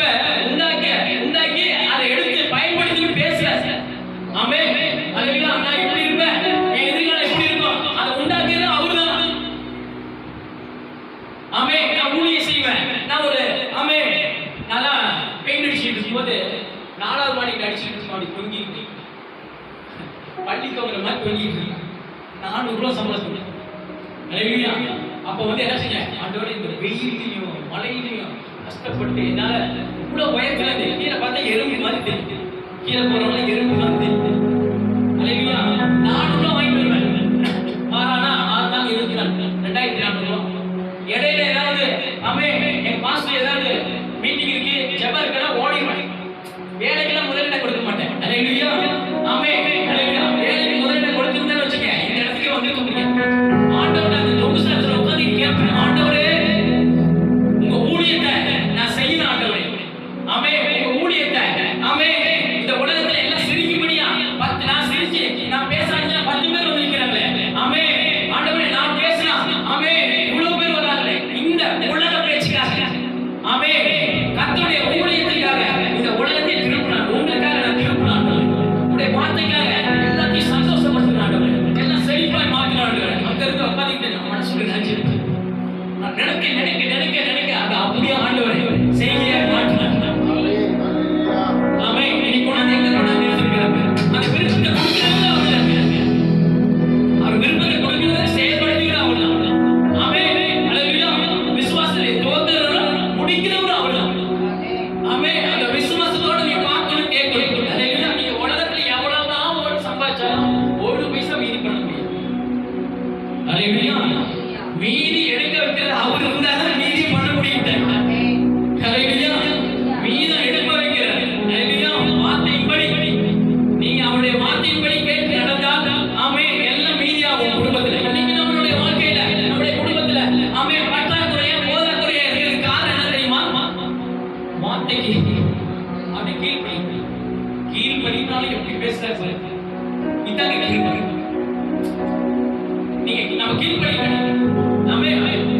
இப்ப உண்டாக்கி அதை எடுத்து பயன்படுத்தி பேசுறாரு. ஆமென். அல்லேலூயா. நான் இப்படி இருப்பேன், என் எதிர்காலம் எப்படி இருக்கும், அதை உண்டாக்கியது அவர்தான். ஆமென். நான் ஊழியம் செய்வேன். நான் ஒரு ஆமென் நல்லா பெயிண்ட் அடிச்சிட்டு இருக்கும்போது 4வது மாடிக்கு அடிச்சிட்டு இருக்கும், அப்படி தொங்கிட்டு பள்ளி தொங்குற மாதிரி தொங்கிட்டு இருக்கு. 400 ரூபாய் சம்பளம். அல்லேலூயா. அப்ப வந்து என்ன செஞ்சேன், ஆண்டவரே இந்த வெயிலையும் மழையிலையும் கஷ்டப்பட்டு என்னால இவ்வளவு உயரத்துல கீழே பார்த்தா எறும்பு மாதிரி தெரியுது, கீழே போறவங்க எறும்பு மாதிரி தெரியுது. அல்லேலூயா. 400 ரூபாய் வாங்கிட்டு வருவேன். 6 நாள் 2400 ரூபாய். இடையில ஏதாவது என் பாஸ்டர் ஏதாவது மீட்டிங் இருக்கு, ஜெபம் இருக்குன்னா ஓடிடுவேன். வேலைக்கெல்லாம் முதலிடம் கொடுக்க மாட்டேன். அல்லேலூயா. ஆமென். அல்லேலூயா. வேலைக்கு முதலிடம் கொடுத்திருந்தேன்னு வச்சுக்க, இந்த இடத்துக்கு வந்துருக்கீங்க. ஆண்டவரே அந்த தொகுசாரத்துல உட்கார்ந்து கேட்பேன், ஆண்டவரே உங்க ஊழியத்தை நான் செய்யணும் ஆண்டவரே. ஆமென். உங்க ஊழியத்தை ஆமென் இந்த உலகத்துல எல்லாம் சிரிக்கும்படியா 10 நான் சிரிச்சு நான் பேசாதீங்க 10 பேர் வந்து நிக்கிறாங்களே. ஆமென். ஆண்டவரே நான் பேசினா ஆமென் இவ்வளவு பேர் வராங்களே, இந்த உலக பேச்சுக்காக ஆமென் கர்த்தருடைய ஊழியத்துக்காக இந்த உலகத்தை திருப்பினார். உங்களுக்காக நான் திருப்பினார். உங்களுடைய வார்த்தைக்காக எல்லாத்தையும் சந்தோஷப்படுத்தினார். எல்லாம் செழிப்பாய் மாற்றினார். அங்க இருந்து உட்கார்ந்துட்டு நான் மனசுல நினைச்சிருக்கேன், நான் நினைக்க அது அப்படியே ஆண்டவரே செய்ய மாற்றினார். ஆமென். இன்னைக்கு கொண்டாந்து எங்க கொண்டாந்து நிறுத்திருக்கிறாங்க. அந்த விருப்பத்தை கொடுக்கிறவங்க அவர்தான். அவர் விருப்பத்தை கொடுக்கிறத செயல்படுத்துகிற அவர்தான். ஆமென். அல்லேலூயா. விசுவாசத்தை தோத்துறவர் முடிக்கிறவர் அவர்தான். ஆமென். அந்த விசுவாசத்தோட நீ பார்க்கணும், கேட்கணும். அல்லேலூயா. நீங்க உலகத்துல எவ்வளவுதான் ஒரு சம்பாதிச்சாலும் ஒரு பைசா மீதி பண்ண முடியாது. அல்லேலூயா. மீதி எடுக்க வைக்கிறது அவர் இருந்தாதான் மீதி பண்ண முடியும். அல்லேலூயா. மீதம் எடுக்க வைக்கிறார். அல்லேலூயா. வார்த்தையின்படி நீங்க அவருடைய வார்த்தையின்படி கேட்டு நடந்தால் ஆமென் எல்லாம் மீதியாகும் குடும்பத்துல. இன்னைக்கு நம்மளுடைய வாழ்க்கையில நம்முடைய குடும்பத்துல ஆமென் பற்றாக்குறையா போதாக்குறையா இருக்கிறது காரணம் என்ன தெரியுமா? வார்த்தைக்கு அப்படி கீழ்ப்படினாலும் எப்படி பேசுறாரு பாருங்க. இதாங்க கீழ்ப்படி. நீங்க நம்ம கீழ்ப்படி நம்ம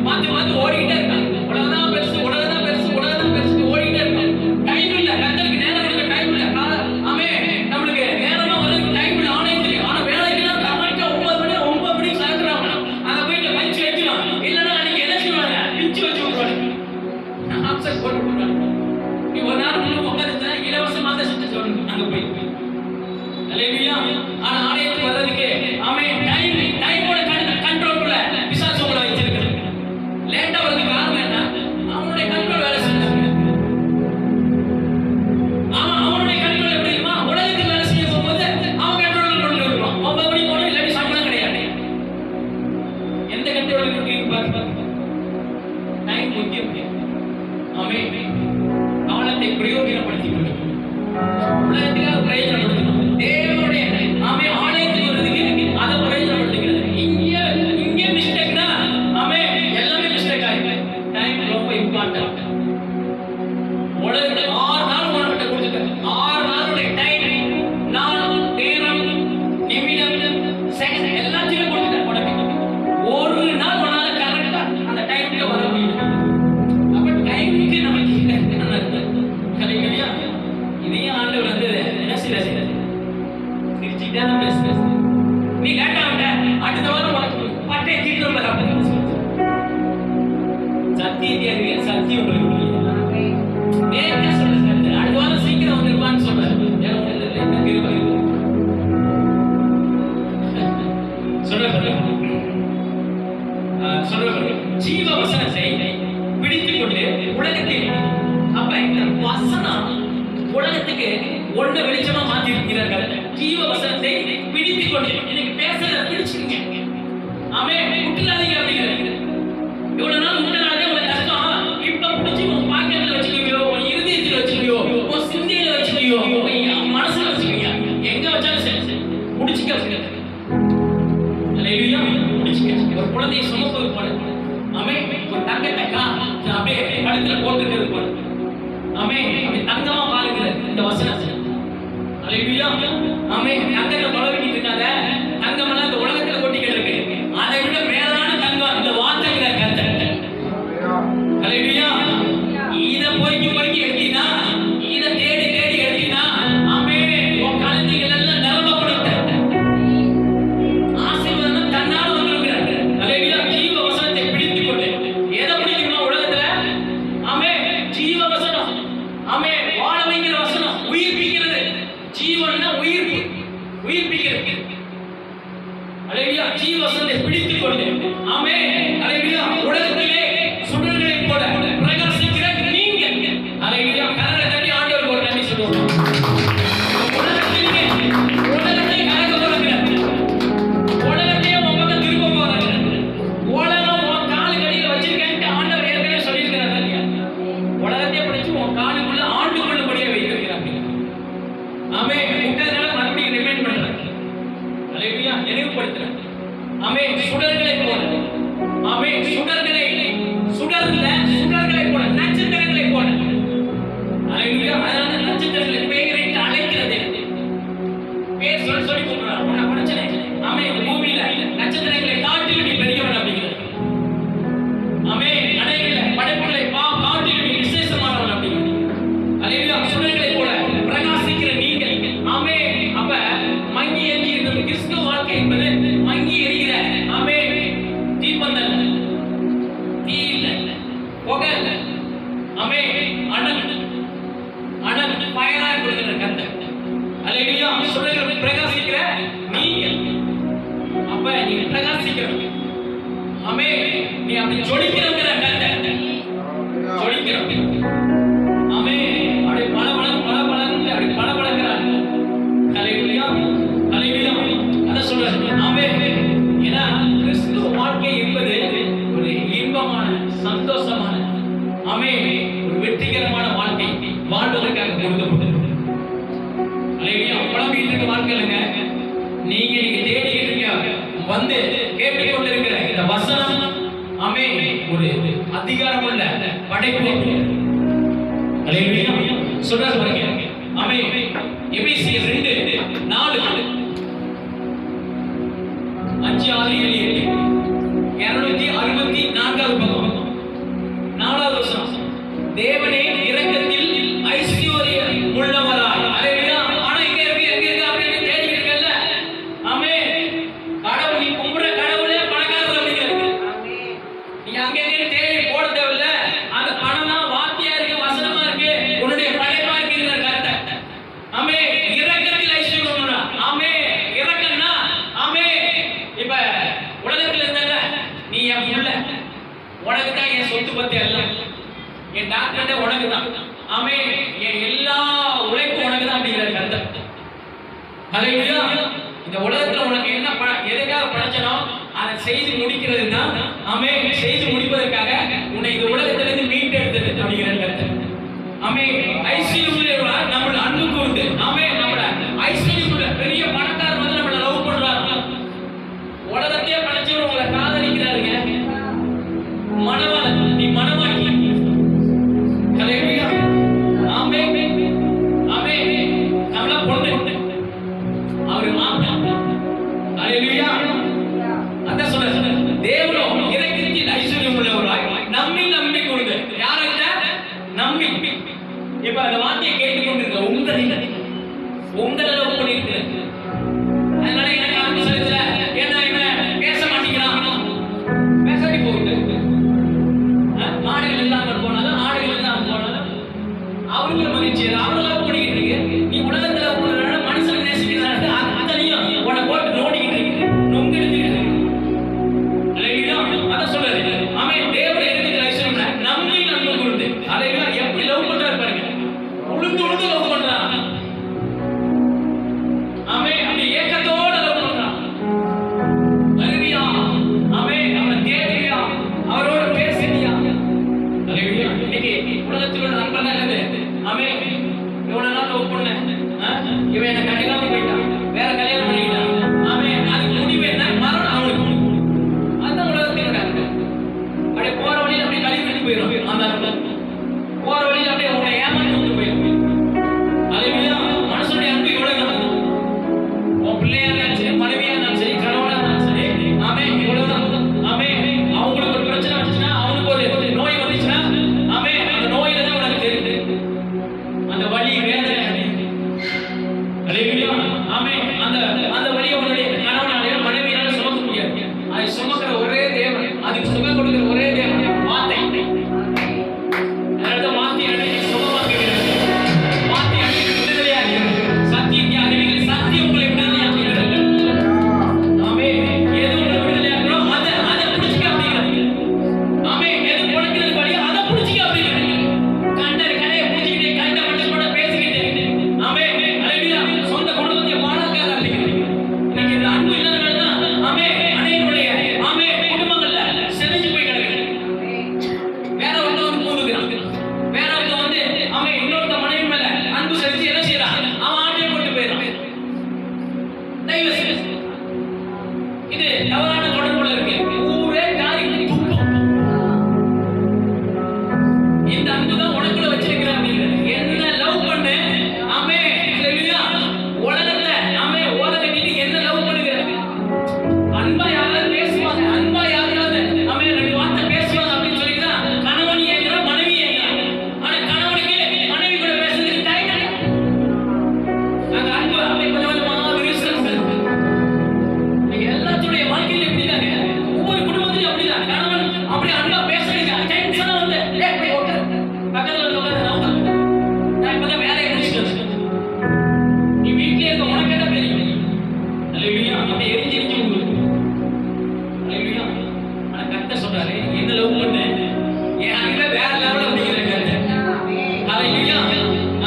பார்த்து ஓடிக்கிட்டே இருக்காங்க. உலகதான் பெருசு ஓடிக்கிட்டே இருக்காங்க. டைம் இல்ல, கர்த்தருக்கு நேரம் கொடுக்க டைம் இல்ல. ஆமென். நம்மளுக்கு நேரமா வரதுக்கு டைம் இல்ல. ஆனா வேலைக்கெல்லாம் கரெக்டா 9 மணிக்கு சாயந்தரம் அங்க போயிட்டு வச்சு வைக்கலாம். இல்லைன்னா அன்னைக்கு என்ன செய்வாங்க, பிச்சு வச்சு விடுவாங்க. நான் ஆப்செட் போட்டு விடுவாங்க. நீ ஒரு நேரம் முன்னுக்கு உட்காந்துருந்தா இலவசமாக தான் செஞ்சு சொல்லணும் அங்க போய். அல்லேலூயா. ஆனா ஆலயத்துக்கு வர்றதுக்கு ஆமென் டைமோட கண்ட்ரோல்குள்ள பிசாசு உங்களை வச்சிருக்காங்க. லேட்டா வரதுக்கு காரணம் என்ன? அவனுடைய கண்ட்ரோல் வேலை செஞ்சாங்க. அவனுடைய கண்ட்ரோல் எப்படி இருக்குமா? உலகத்துக்கு வேலை செய்ய போகும்போது அவன் கண்ட்ரோல் கொண்டு வருவான். 9 மணி போன இல்லாட்டி சம்பளம் கிடையாது. எந்த கண்ட்ரோல் இருக்குன்னு பாருங்க. டைம் முக்கியம். ஆமென். காலத்தை பிரயோஜனப்படுத்திக் கொள்ளுங்கள். உலகத்துக்காக பிரயோஜனப்படுத்தணும். தேவனுடைய ஆமென் ஆலயத்துக்கு வர்றதுக்கு அதை பிரயோஜனப்படுத்திக்கிறது. இங்கே மிஸ்டேக்னா ஆமென் எல்லாமே மிஸ்டேக் ஆயிடுது. டைம் ரொம்ப இம்பார்ட்டன்ட். உலகத்துல 6 நாள் உனக்கிட்ட கொடுத்துட்டாரு. 6 நாளுடைய டைம், நாள், நேரம், நிமிடம், செகண்ட் எல்லாத்தையும் கொடுத்துட்டாரு உனக்கு. ஒரு நாள் உன்னால கரெக்டா அந்த டைம்க்கு வர முடியும். அப்ப டைம்க்கு நமக்கு என்ன இருக்கு? அல்லேலூயா. இதையும் ஆண்டவர் வந்து என்ன செய்யறாரு? சிரிச்சுக்கிட்டே தான் பேசுறாரு. நீ லேட்டா வந்த அடுத்த வாரம் உனக்கு பட்டை தீட்டு வர அப்படின்னு சத்தியத்தை அறிவியல் சத்தியம் உங்களுக்கு நேரத்தை சொல்லுங்க. அடுத்த வாரம் சீக்கிரம் வந்துருப்பான்னு சொல்றாரு. சொல்ற ஜீவ வசனத்தை பிடித்துக் கொண்டு உலகத்தில் அப்ப இந்த வசனம் உலகத்துக்கு ஒண்ணு வெளிச்சமா மாத்தி இருக்கிறார்கள். ஜீவ வசனத்தை பிடித்துக் கொண்டு இன்னைக்கு பேசுறத பிடிச்சுங்க. ஆமென். முட்டலாதீங்க அப்படிங்கிறாங்க. இவ்வளவு நாள் முட்டலாதே உங்க கஷ்டம் இப்ப பிடிச்சி உன் பாக்கெட்ல வச்சுக்கோ, உன் இருதயத்துல வச்சுக்கோ, உன் சிந்தையில வச்சுக்கோ, உன் மனசுல வச்சுக்கோ. எங்க வச்சாலும் சரி பிடிச்சிக்க. அல்லேலூயா. பிடிச்சிக்க. ஒரு குழந்தையை சுமப்பது போல ஆமென். ஒரு தங்கத்தை அப்படியே கழுத்துல போட்டுக்கிறது போல ஆமென். அப்படி தங்கமா பாருங்க இந்த வசனத்தை. அல்லேலூயா. ஆமென். தங்கத்தை தொலைவிட்டு இருக்காத. தங்கம் எல்லாம் இந்த உலகத்துல கொட்டிக்கிட்டு இருக்கு. அதை விட மேலான தங்கம் இந்த வார்த்தைங்கிற கருத்து. அல்லேலூயா. இதை பொறுக்கி எடுத்தீங்கன்னா ஆமே வாழ வைக்கிற வசனம் உயிர்ப்பிக்கிறது. ஜீவன்னா உயிர்ப்பு, உயிர்ப்பிக்கிறது. அல்லேலூயா. ஜீவ வசனத்தை பிடித்துக் கொண்டு ஆமே அல்லேலூயா உலகத்திலே சுடர்களை போல பிரகாசிக்கிற நீங்கள் அல்லேலூயா கரங்களை தட்டி ஆண்டவருக்கு ஒரு நன்றி சொல்லுவோம். உலகத்திலே உலகத்தை கலக்க போறாங்க, உலகத்தையே உன் பக்கம் திருப்ப போறாங்க. உலகம் உன் காலு கடியில வச்சிருக்கேன்னு ஆண்டவர் ஏற்கனவே சொல்லியிருக்கிறார் இல்லையா? உலகத்தையே படிச்சு உன் காலுக்குள்ள ஆண்டு கொள்ளும்படியே வைத்திருக்கிறார். ஆமே முட்டதுனால மறுபடியும் ரிமைண்ட் பண்றாங்க. அல்லேலூயா நினைவுபடுத்துறாங்க. ஆமே சுடர்களை போல, ஆமே சுடர்களை போல நட்சத்திரங்களை போல. அல்லேலூயா. அதனால நட்சத்திரங்களை பெயரிட்டு அழைக்கிறது. பேர் சொல்லி கூப்பிடுறார். உன்னை பிரச்சனை ஆமே இந்த பூமியில நட்சத்திரங்களை காட்டிலும் நீ பெரியவன் அப்படிங்கிறது. ஆமே அடைகளை படைப்புகளை காட்டிலும் நீ விசேஷமானவன் அப்படிங்கிறது. அல்லேலூயா. சுடர்களை போல பிரகாசிக்கிற நீங்கள் ஆமே. அப்ப மங்கி எரிகிற கிறிஸ்துவ வாழ்க்கை என்பது மங்கி எரிகிற ஆமே தீப்பந்தல், தீ இல்ல, புகை இல்ல, ஆமே அனல் ஃபயரா கொடுக்கிற கர்த்தர். அல்லேலூயா. சுடர்கள் பிரகாசிக்கிற நீங்கள். அப்ப நீ பிரகாசிக்கிறவங்க ஆமே, நீ அப்படி ஜொலிக்கிறவங்க கர்த்தர். ஜொலிக்கிறவங்க ஆமே அப்படி பளபளன்னு அப்படி பளபளக்கிறாங்க. அல்லேலூயா. அல்லேலூயா. அத சொல்றாரு ஆமே. ஏன்னா கிறிஸ்துவ வாழ்க்கை என்பது ஒரு இன்பமான சந்தோஷமான ஆமே ஒரு வெற்றிகரமான வாழ்க்கை வாழ்வதற்காக கொடுக்கப்பட்டது. அல்லேலூயா. புலம்பிட்டு இருக்க வாழ்க்கை இல்லைங்க. நீங்க தேடிக்கிட்டு இருக்க வந்து கேட்டுக்கொண்டிருக்கிற இந்த வசனம் ஆமே ஒரு அதிகாரமுள்ள படைப்பு. அல்லேலூயா. சொல்றாரு பாருங்க ஆமே எபேசியர் 2:4 5 6 7 264வது பக்கம் 4வது வசனம். தேவனே இரக்கத்தில் ஐஸ்வர்யம் உள்ளவராய். அல்லேலூயா. ஆனா எங்க இருக்கு அப்படின்னு தேடிட்டு இருக்கல்ல ஆமே. கடவுள் நீ கும்புற கடவுளே பணக்காரர் அப்படிங்கிறது. நீ அங்க தேடி போட தேவையில்ல. அந்த பணமா வார்த்தையா இருக்கு, வசனமா இருக்கு, உன்னுடைய படைப்பா இருக்கிற கர்த்தர். ஆமே இரக்கத்தில் ஐஸ்வர்யம் உள்ளவராய். ஆமே இரக்கம்னா ஆமே இப்ப உலகத்துல இருந்தாங்க நீ என் உள்ள உனக்கு தான் என் சொத்து பத்தி எல்லாம், என் டாக்டர் உனக்கு தான் ஆமே, என் எல்லா உழைப்பும் உனக்கு தான் அப்படிங்கிற கர்த்தர். அல்லேலூயா. இந்த உலகத்துல உனக்கு என்ன எதுக்காக படைச்சனோ அதை செய்து முடிக்கிறது தான் ஆமே, செய்து முடிப்பதற்காக உன்னை இந்த உலகத்திலிருந்து மீட்டு எடுத்தது அப்படிங்கிற கர்த்தர். ஆமே ஐஸ்வர்யம் நம்மள அன்பு கூர்ந்து ஆமே நம்மள ஐஸ்வர்யம் பெரிய பணக்காரர் வந்து நம்மள லவ் பண்றாரு. உலகத்தையே படைச்சவர் உங்களை காதலிக்கிறாருங்க. மனவாளன் நீ மனவாட்டி. அல்லேலூயா. ஆமே ஆமே நம்மள பொண்ணு அவரு மாப்பிள்ளை. அல்லேலூயா. அத சொல்றாரு தேவனோ இரக்கத்தில் ஐஸ்வர்யம் உள்ளவராய் நம்மில் நம்பி கொடுங்க. யார்கிட்ட நம்பி. இப்ப அந்த வார்த்தையை கேட்டுக்கொண்டிருக்க உங்களை லவ் பண்ணிட்டு அதனால எனக்கு அன்பு செலுத்தல. ஏன்னா இவன் பேச மாட்டேங்கிறான், பேசாடி போகுது. மாடுகள் இல்லாம போனாலும் ஆடுகள் இல்லாம போனாலும் அவங்கள மகிழ்ச்சி அவங்கள லவ் பண்ணிக்கிட்டு இருக்கு. நீ உலகத்துல ஒரு மனுஷனை நேசிக்கிறாரு அத்தனையும் உன்னை போட்டு நோண்டிக்கிட்டு இருக்கு, நொங்கு எடுத்துக்கிட்டு இருக்கு. அல்லேலூயா. அத சொல்றாரு ஆமே தேவனை இருக்கிற ஐஸ்வர்யம் நம்மில் அன்பு கூர்ந்து. அல்லேலூயா. எப்படி லவ் பண்றாரு பாருங்க. உளுந்து லவ் பண்றான் ஆமே. அப்படி ஏக்கத்தோட லவ் பண்றான். வருவியா ஆமே அவனை தேடுவியா, அவரோட பேசுவியா. அல்லேலூயா. இன்னைக்கு உலகத்தில் உள்ள நண்பன் இருக்குது ஆமே. இவனை நான் லவ் பண்ணேன், இவன் என்ன கண்டுக்காம போயிட்டான், வேற கல்யாணம் பண்ணிக்கிட்டான் ஆமே. அதுக்கு முடிவு என்ன? மரணம் அவனுக்கு. அந்த உலகத்தில் இருக்காங்க. அப்படியே போற வழியில் அப்படியே கழிவு விட்டு போயிடும். அந்த போற வழியில் அப்படியே உன்னை ஏமாற்றி விட்டு போயிடும். அல்லேலூயா. மனுஷனுடைய அன்பு இவ்வளவுதான். உன் பிள்ளையா இருந்தாலும் சரி, மனைவியா இருந்தாலும் சரி, கணவனா இருந்தாலும் சரி ஆமே இவ்வளவுதான். ஆமே அவங்களுக்கு ஒரு பிரச்சனை வந்துச்சுன்னா, அவனுக்கு ஒரு நோய் வந்துச்சுன்னா ஆமே அந்த நோயில தான் உனக்கு தெரியுது அந்த வலி வேதனை. அல்லேலூயா. ஆமே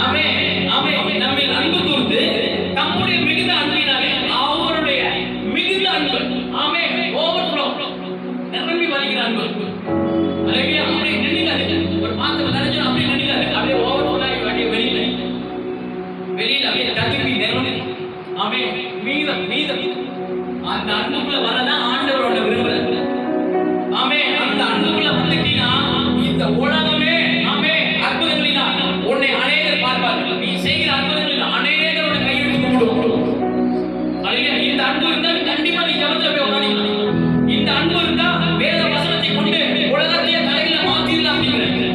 ஆமே ஆமே நம்மை அன்பு கூர்ந்து தம்முடைய மிகுந்த அன்பினாலே அவருடைய மிகுந்த அன்பு ஆமே ஓவர்ஃப்ளோ நிரம்பி வருகிற அன்பு அல்லேலூயா. அப்படியே நின்னுக்காது, ஒரு பாத்திரம் நிறைஞ்சு அப்படியே நின்னுக்காது, அப்படியே ஓவர்ஃப்ளோ ஆகி அப்படியே வெளியில அப்படியே ததும்பி நிரம்பி ஆமே மீதம் அந்த அன்புக்குள்ள வரதான் ஆண்டவரோட விரும்புறாரு. ஆமே அந்த அன்புக்குள்ள வந்துட்டீங்கன்னா இந்த உலகமே ஆமே அற்புதங்களினா உன்னை அநேகர் பார்ப்பார்கள். நீ செய்கிற அற்புதங்களில் அநேகரோட கையெழுத்து கும்பிடுவோம். அல்லேலூயா. இந்த அன்பு இருந்தா கண்டிப்பா நீ ஜெபத்துல போய் உட்கார்ந்துக்கலாம். இந்த அன்பு இருந்தா வேத வசனத்தை கொண்டு உலகத்தையே தலையில மாத்திடலாம் அப்படிங்கிறாரு.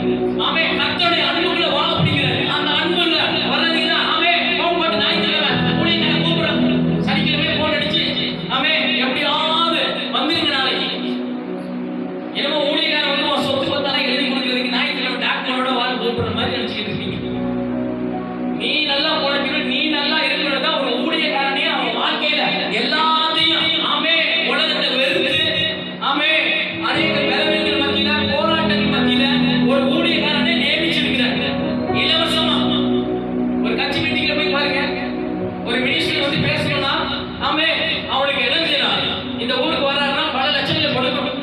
ஆமே கர்த்தருடைய அன்புக்குள்ள வா அப்படிங்கிறாரு. அந்த அன்புல வர்றதுன்னா ஆமே போன் போட்டு ஞாயிற்றுக்கிழமை ஊழியக்கார கூப்பிடுறாங்க, சனிக்கிழமை போன் அடிச்சு ஆமே எப்படியாவது வந்துருங்க நாளைக்கு. என்னமோ ஊழியக்காரன் வந்து ஒரு சொத்து பத்தான எழுதி கொடுக்கறதுக்கு ஞாயிற்றுக்கிழமை டாக்டரோட வாழ் கூப்பிடுற மாதிரி நினைச்சுக்கிட்டு இருக்கீங்க. நீ நல்லா உழைக்கணும், நீ நல்லா இருக்கணும் தான் ஒரு ஊழியக்காரனே அவன் வாழ்க்கையில எல்லாத்தையும் ஆமே உலகத்தை வெறுத்து ஆமே அநேக பலவீனங்கள் மத்தியில போராட்டங்கள் மத்தியில ஒரு ஊழியக்காரனை நியமிச்சிருக்கிறாங்க இலவசமா. ஒரு கட்சி மீட்டிங்ல போய் பாருங்க, ஒரு மினிஸ்டர் வந்து பேசணும்னா ஆமே அவனுக்கு என்ன செய்யலாம், இந்த ஊருக்கு வர்றாருன்னா பல லட்சங்களை கொடுக்கணும்.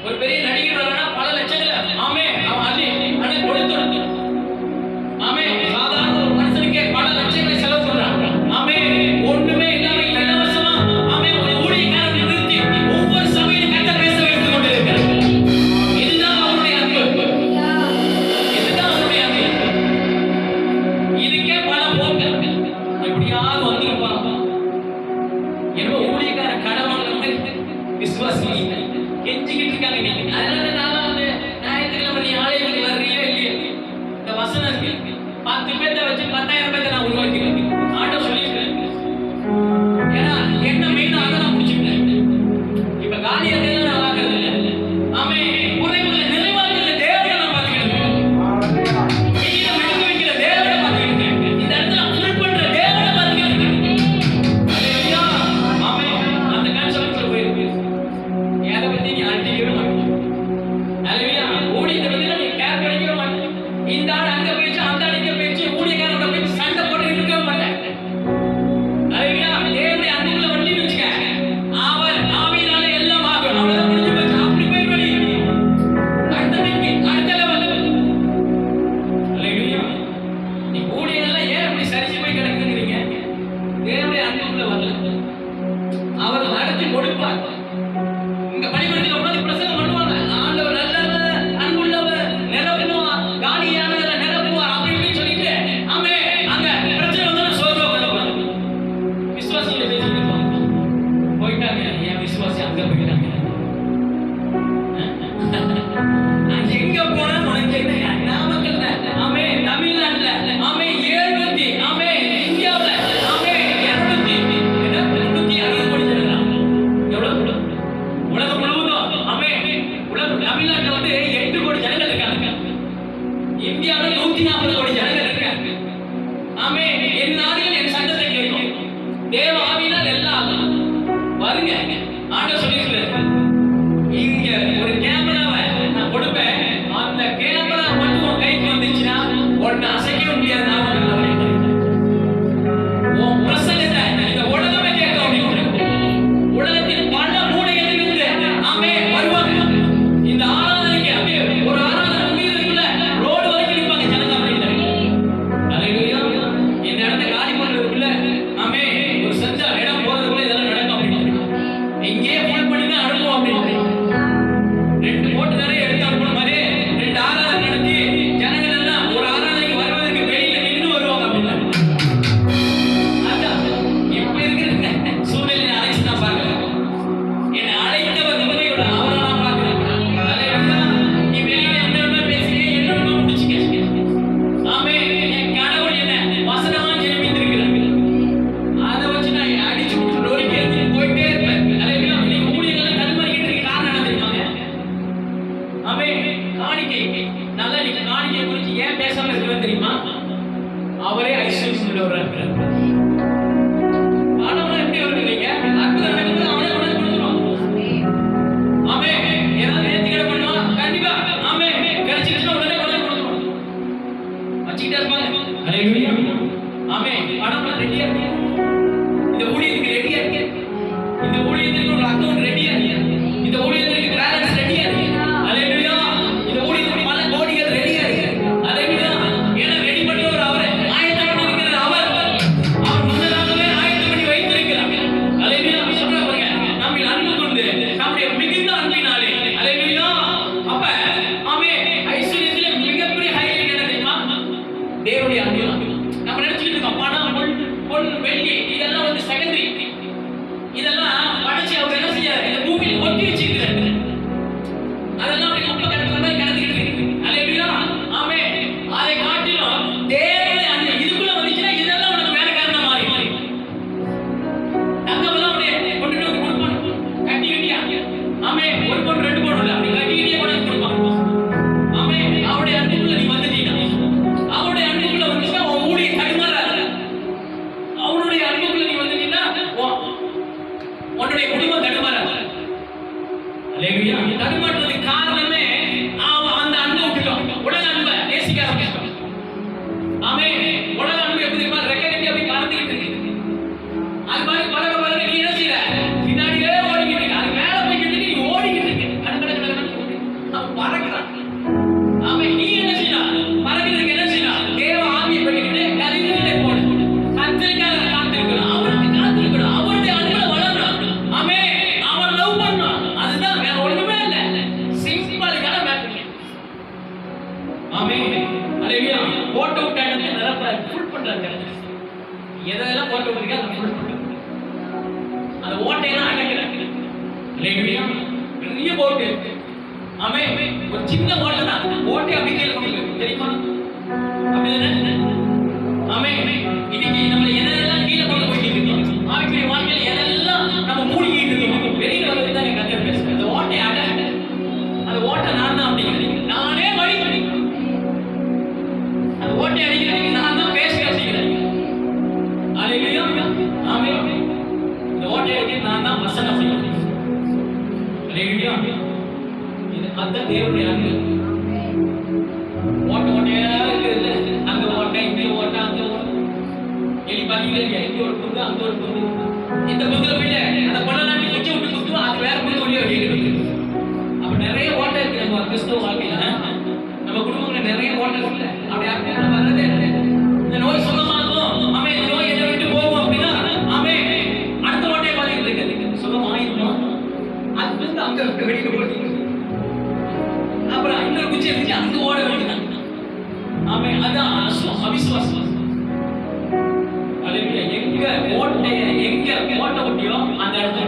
ஒரு பெரிய நடிகர் வர்றாருன்னா பல லட்சங்களை ஆமே அவன் அள்ளி அண்ணே கொடுத்து ஆமே சாதாரண ஒரு மனுஷனுக்கே பல லட்சங்களை செலவு பண்றாங்க. ஆமே ஒண்ணுமே இல்லாம இலவசமா ஆமே ஒரு ஊழியக்காரனை நிறுத்தி ஒவ்வொரு சபையிலும் கர்த்தர் பேச வைத்துக் கொண்டிருக்கிறார். இதுதான் அவருடைய அன்பு, இதுதான் அவருடைய அன்பு. இதுக்கே பல போக்கு எப்படியாவது வந்திருப்பான். என்னமோ ஊழியக்கார கடன் வாங்குற மாதிரி விசுவாசி கெஞ்சிக்கிட்டு இருக்காங்க நீங்க. அதனால நான் வந்து ஞாயிற்றுக்கிழமை நீ ஆலயத்துக்கு வர்றியோ இல்லையோ இந்த வசனம் இருக்கு, 10 பேர்த்த வச்சு 10,000 பேர்த்த நான் உருவாக்கிறேன் ஆண்டவர் சொல்லியிருக்கிறேன். ஏன்னா என்ன மெயின் அதை நான் முடிச்சுக்கிறேன். இப்ப காலியாக நான் பார்க்கறது இல்லை. ஆமே குறைவுள்ள நிறைவாக்குற தேவனை நான் பார்த்துக்கிட்டு மீதம் எடுத்து வைக்கிற தேவனை பார்த்துக்கிட்டு இந்த இடத்துல ஃபுல் பண்ற தேவனை பார்த்துக்கிட்டு. அல்லேலூயா. ஆமே அந்த கான்செப்ட்ல போயிருக்கு. எதை பத்தி நீ அண்டிக்கவே மாட்டேன். அல்லேலூயா. ஊழியத்தை பத்தி நீ கேர் பண்ணிக்கவே மாட்டேன். இந்த ஆள் அங்க போயிச்சு, அந்த ஆள் இங்க போயிச்சு, ஊழியக்காரனோட போயிச்சு சண்டை போட்டு இருக்கவே மாட்டேன். அல்லேலூயா. தேவனுடைய அன்புக்குள்ள வண்டின்னு வச்சுக்க, அவர் ஆவியினால எல்லாம் ஆகும். அவ்வளவுதான் முடிஞ்சு போச்சு. அப்படி போய் வழி அடுத்த லெவல். அல்லேலூயா. நீ ஊழியெல்லாம் ஏன் அப்படி சரிச்சு போய் கிடக்குறீங்க? தேவனுடைய அன்புக்குள்ள வரல, அவர் நடத்தி கொடுப்பார். இங்க பணிபுரிஞ்சு உட்கார்ந்து பிரசங்கம் பண்ணுவாங்க, ஆண்டவர் நல்லவர், அன்புள்ளவர், நிரப்புவார், காலியானதுல நிரப்புவார் அப்படி இப்படின்னு சொல்லிட்டு ஆமே அங்க பிரச்சனை வந்தாலும் சோர்வா உட்கார்ந்து விசுவாசிகளை பேசிட்டு இருப்பாங்க. போயிட்டாங்க, என் விசுவாசி அங்க போயிட்டாங்க. நான் எங்க போனா உனக்கு என்ன? நாமக்கல்ல ஆமே, தமிழ்நாட்டுல ஆமே, 700 ஆமே, இந்தியாவுல ஆமே 360 கோடி ஜனங்க. எவ்வளவு உலகம் முழுவதும் ஆமே தமிழ்நாட்டுல வந்து 8 கோடி ஜனங்கள் இருக்காங்க. இந்தியாவுல 140 கோடி ஜனங்கள் இருக்காங்க. ஆமே என் நாடுகள் என் சட்டத்தை கேட்கும். தேவ ஆவியினால் எல்லாம் வருங்க. ஆண்டவர் சொல்லியிருக்கிறார், இங்க ஒரு கேமராவை நான் கொடுப்பேன், அந்த கேமரா மட்டும் உன் கைக்கு வந்துச்சுன்னா உன்னை அசைக்கவே முடியாது. உன் பிரசங்கத்தை இந்த உலகமே கேட்க அப்படின்னு உலகத்தின் பல மூலைகளிலிருந்து ஆமே வருவாங்க. இந்த ஆராதனைக்கு அப்படியே ஒரு ஆராதனை முடியறதுக்குள்ள ரோடு வரைக்கும் நிற்பாங்க ஜனங்க அப்படின்னு. அல்லேலூயா. இந்த இடத்தை காலி பண்றதுக்குள்ள ஆமே ஒரு செஞ்ச இடம் போறதுக்குள்ள இதெல்லாம் நடக்கும் அப்படின்னு. இங்கேயே ஃபுல் பண்ணி தான் அனுப்புவோம் அப்படின்னு. 2 போட்டு நிறைய எடுத்து அனுப்புற மாதிரி 2 ஆராதனை நடத்தி ஜனங்கள் எல்லாம் ஒரு ஆராதனைக்கு வருவதற்கு வெளியில நின்று வருவாங்க அப்படின்னு. அதான் இப்ப இருக்கிற சூழ்நிலை அழைச்சு நான் பார்க்கிறேன். என்னை அழைத்தவர் உண்மையோட அவரை நான் பார்க்கிறேன். அல்லேலூயா. நீ வெளியில என்ன பேசுறீங்க, என்ன முடிச்சுக்க. ஆமே என் கடவுள் என்ன வசனமா ஜெபித்திருக்கிறார். அதை வச்சு நான் அடிச்சு விட்டு நொறுக்கி எடுத்துட்டு போயிட்டே இருப்பேன். அல்லேலூயா. நீங்க ஊழியர்கள் கண்மறிக்கிட்டு இருக்க காரணம் என்ன தெரியுமாங்க? ஆமே காணிக்கை நல்லா நீங்க காணிக்கை குறித்து ஏன் பேசாம இருக்கிறது தெரியுமா? அவரே ஐஸ்வர்யம் உள்ளவரா இருக்கிறார். ஆண்டவரே எப்படி வருவீங்க? அற்புதம் நடக்குது, அவனே கொண்டு கொடுத்துருவான். ஆமே ஏதாவது நேர்த்திக்கடை பண்ணுவான் கண்டிப்பா. ஆமே கிடைச்சிருச்சுன்னா உடனே கொண்டு கொடுத்துருவான். வச்சுக்கிட்டே இருப்பாங்க. ஹalleluya. ஆமென். பணம்லாம் ரெடியா இருக்கு. இந்த ஊழியத்துக்கு ரெடியா இருக்கு. இந்த ஊழியத்துக்கு ஒரு அக்கவுண்ட் ரெடியா இருக்கு. இந்த ஊழியத்துக்கு பேலன்ஸ் ரெடியா இருக்கு. ஹalleluya. இந்த ஊழியத்துக்கு பல கோடிகள் ரெடியா இருக்கு. ஹalleluya. ஏன்னா ரெடி பண்ணவர் அவரே. ஆயத்தம் பண்ணி இருக்கிற அவர். அவர் முன்னதாகவே ஆயத்தம் பண்ணி வைத்திருக்கிறார். ஹalleluya. சொல்றா பாருங்க. நம்மில் அன்பு கொண்டு நம்முடைய மிகுந்த அன்பினாலே. ஹalleluya. அப்ப ஆமென். ஐஸ்வரியத்திலே மிகப்பெரிய ஹைலைட் என்ன தெரியுமா? தேவனுடைய அன்பு. நம்ம நினைச்சிட்டு இருக்கோம் பணம், பொன், வெள்ளி இதெல்லாம் வந்து செகண்டரி. இதெல்லாம் படைச்சு அவர் என்ன செய்ய இந்த பூமியில் கொட்டி வச்சிருக்கிறார். அதெல்லாம் அப்படி குப்பை கிடக்கிற மாதிரி கிடந்துக்கிட்டு இருக்கு. ஹalleluya. ஆமென். அதை காட்டிலும் தேவனுடைய அன்பு இதுக்குள்ள வந்துச்சுன்னா இதெல்லாம் உனக்கு வேலைக்காரனா மாறி தங்கமெல்லாம் அப்படியே கொண்டுட்டு வந்து கொடுப்பான். கட்டி கட்டியா ஆமென். ஒரு பொன் ரெண்டு பொன் இல்லை அப்படி கட்டி கட்டியே கொண்டு வந்து கொடுப்பான். ஆமென். அவருடைய அன்புக்குள்ள நீ வந்துட்டீங்கன்னா அவருடைய அன்புக்குள்ள வந்துச்சுன்னா உன் ஊழிய தடுமாறாது. அவனுடைய அன்புக்குள்ள நீ வந்துட்டீங்கன்னா உன்னுடைய குடும்பம் தடுமாறாது. ஹalleluya. தடுமாற்றதுக்கு காரணமே அவன் அந்த அன்பை விட்டுட்டான். உலக அன்பை நேசிக்க ஆரம்பிச்சான். ஆமென். உலக அன்பு எப்படி தெரியுமா? ரெக்கை கட்டி அப்படி பறந்துகிட்டு இருக்கு. அது மாதிரி பறக்க பறக்க நீ என்ன செய்யற? பின்னாடியே ஓடிக்கிட்டு இருக்க. அது மேல போய்கிட்டு இருக்கு. நீ ஓடிக்கிட்டு இருக்க. அவன் பறக்கிறான். ஆமென். நீ என்ன செய்யலாம்? பறக்கிறதுக்கு என்ன செய்யலாம்? தேவ ஆவியை பண்ணிக்கிட்டு கலிகளிலே போடு. கர்த்தருக்காக காத்திருக்கணும். அவருக்கு காத்திருக்கணும். அவருடைய அன்புல வளரணும். ஆமென். அவரை லவ் பண்ணணும். அதுதான் வேற ஒண்ணுமே இல்ல. சிம்பிளான மேட்டர். ஆமென். ஹalleluya. போட்டோ விட்டானே நிரப்ப ஃபுல் பண்றாங்க. எதெல்லாம் போட்டோ விட்டுருக்கா அதை ஃபுல் பண்றாங்க. அந்த ஓட்டையெல்லாம் அடக்குறாங்க. ஹalleluya. பெரிய போட்டு. ஆமென். ஒரு சின்ன ஓட்டை தான். ஓட்டை அப்படி கீழே கொண்டு தெரியுமா? அப்படிதானே? ஆமென். இன்னைக்கு நம்ம எதெல்லாம் கீழே கொண்டு போயிட்டு இருக்கோம்? ஆவிக்குரிய வாழ்க்கையில எதெல்லாம் நம்ம மூழ்கிட்டு இருக்கோம்? வெளியில வந்து தான் கர்த்தர் பேசுறார். அந்த ஓட்டை அடக்கு. அந்த ஓட்டை நான் தான் அப்படிங்கிறீங்க. நானே வழி. அந்த ஓட்டை அடிக்கிறீங்க. நான் தான் பேசுறேன் அப்படிங்கிறீங்க. ஹalleluya. ஆமென். இந்த ஓட்டை அடிக்க நான் தான் வசனம் அப்படிங்கிறீங்க. ஹalleluya. இது அதான் தேவனுடைய அன்பு. ஓட்ட ஓட்டையா இருக்குதுல்ல, அங்க ஓட்டை இங்க ஓட்டை அங்க ஓட்டை. எலி பாத்தீங்களா இல்லையா? இங்க ஒரு புந்து அங்க ஒரு புந்து. இந்த புந்துல போயிட்டு அந்த பொண்ணாட்டி குச்சி விட்டு குத்துவோம். அது வேற புந்து ஒளிய வெளியிட்டு. அப்ப நிறைய ஓட்டை இருக்கு நம்ம கிறிஸ்தவ வாழ்க்கையில. நம்ம குடும்பங்கள்ல நிறைய ஓட்டை இருக்குல்ல. அப்படி யாருக்கும் வர்றதே இல்லை. இந்த நோய் சுகமாகும். ஆமே இந்த நோய் என்னை விட்டு போகும் அப்படின்னா ஆமே அடுத்த ஓட்டையை பார்த்துக்கிட்டு இருக்கு. சுகமாயிருமா? அது வந்து அங்க வெளியிட்டு போட்டு அப்புறம் இன்னொரு குச்சி எடுத்து அங்க ஓட வேண்டியதான். ஆமே அதான் அவிசுவாசம். ஹalleluya. எங்க ஓட்டை ஒட்டியோ அந்த இடத்துல